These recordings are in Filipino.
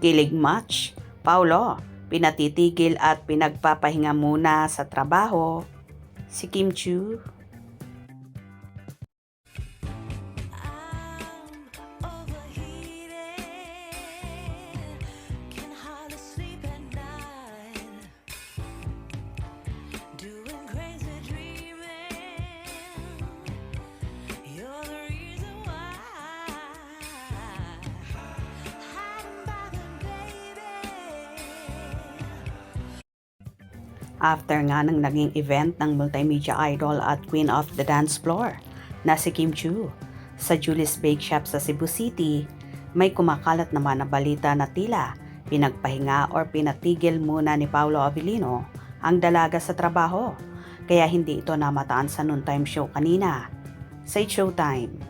Kilig match, Paulo, pinatitigil at pinagpapahinga muna sa trabaho si Kim Chiu. After nga ng naging event ng multimedia idol at queen of the dance floor na si Kim Chiu sa Julie's Bake Shop sa Cebu City, may kumakalat naman na balita na tila pinagpahinga or pinatigil muna ni Paolo Avellino ang dalaga sa trabaho, kaya hindi ito namataan sa noontime show kanina sa Showtime.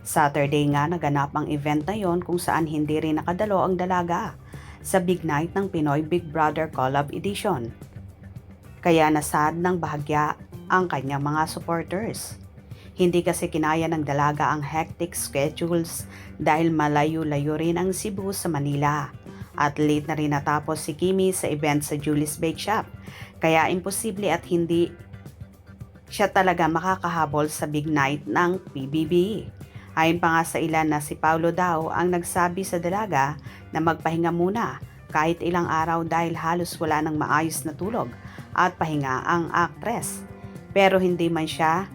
Saturday nga naganap ang event na yon kung saan hindi rin nakadalo ang dalaga sa big night ng Pinoy Big Brother Collab Edition. Kaya nasad ng bahagya ang kanyang mga supporters. Hindi kasi kinaya ng dalaga ang hectic schedules dahil malayo-layo rin ang Cebu sa Manila. At late na rin natapos si Kimi sa event sa Julie's Bake Shop. Kaya imposible at hindi siya talaga makakahabol sa big night ng PBB. Ayon pa nga sa ilan na si Paulo daw ang nagsabi sa dalaga na magpahinga muna kahit ilang araw dahil halos wala nang maayos na tulog at pahinga ang aktres. Pero hindi man siya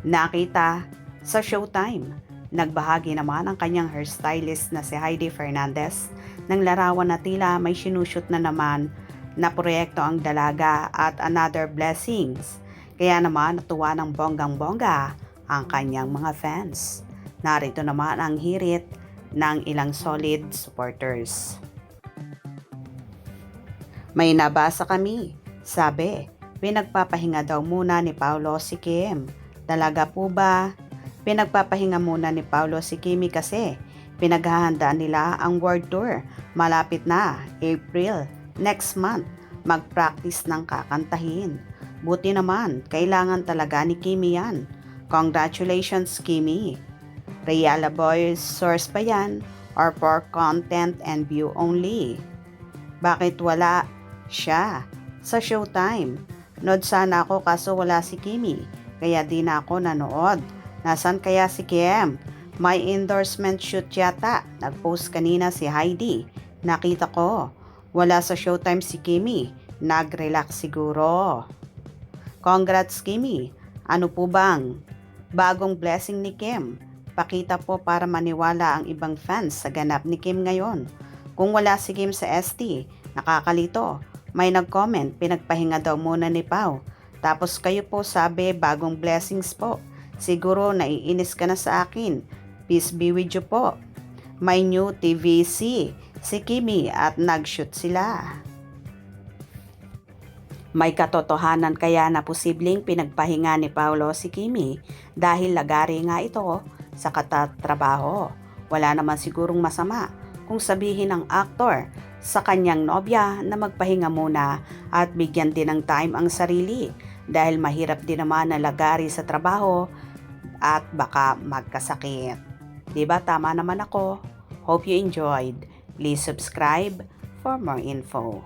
nakita sa Showtime. Nagbahagi naman ang kanyang hairstylist na si Heidi Fernandez ng larawan na tila may sinushoot na naman na proyekto ang dalaga at another blessings. Kaya naman natuwa ng bonggang-bongga ang kanyang mga fans. Narito naman ang hirit ng ilang solid supporters. May nabasa kami. Sabi, pinagpapahinga daw muna ni Paulo si Kim. Talaga po ba? Pinagpapahinga muna ni Paulo si Kimi kasi pinaghahandaan nila ang world tour. Malapit na, April, next month, mag-practice ng kakantahin. Buti naman, kailangan talaga ni Kimi yan. Congratulations, Kimi. Reala Boys source pa yan or for content and view only? Bakit wala siya sa Showtime? Nood sana ako kaso wala si Kimi, kaya di na ako nanood. Nasaan kaya si Kim? May endorsement shoot yata. Nag-post kanina si Heidi. Nakita ko. Wala sa Showtime si Kimi. Nag-relax siguro. Congrats Kimi. Ano po bang bagong blessing ni Kim? Pakita po para maniwala ang ibang fans sa ganap ni Kim ngayon. Kung wala si Kim sa ST, nakakalito. May nag-comment, pinagpahinga daw muna ni Pao. Tapos kayo po sabi, bagong blessings po. Siguro naiinis ka na sa akin. Peace be with you po. May new TVC, si Kimi at nag-shoot sila. May katotohanan kaya na posibleng pinagpahinga ni Paulo si Kimi dahil lagari nga ito sa katatrabaho. Wala naman sigurong masama kung sabihin ng aktor sa kanyang nobya na magpahinga muna at bigyan din ng time ang sarili dahil mahirap din naman na lagari sa trabaho at baka magkasakit. Diba tama naman ako? Hope you enjoyed. Please subscribe for more info.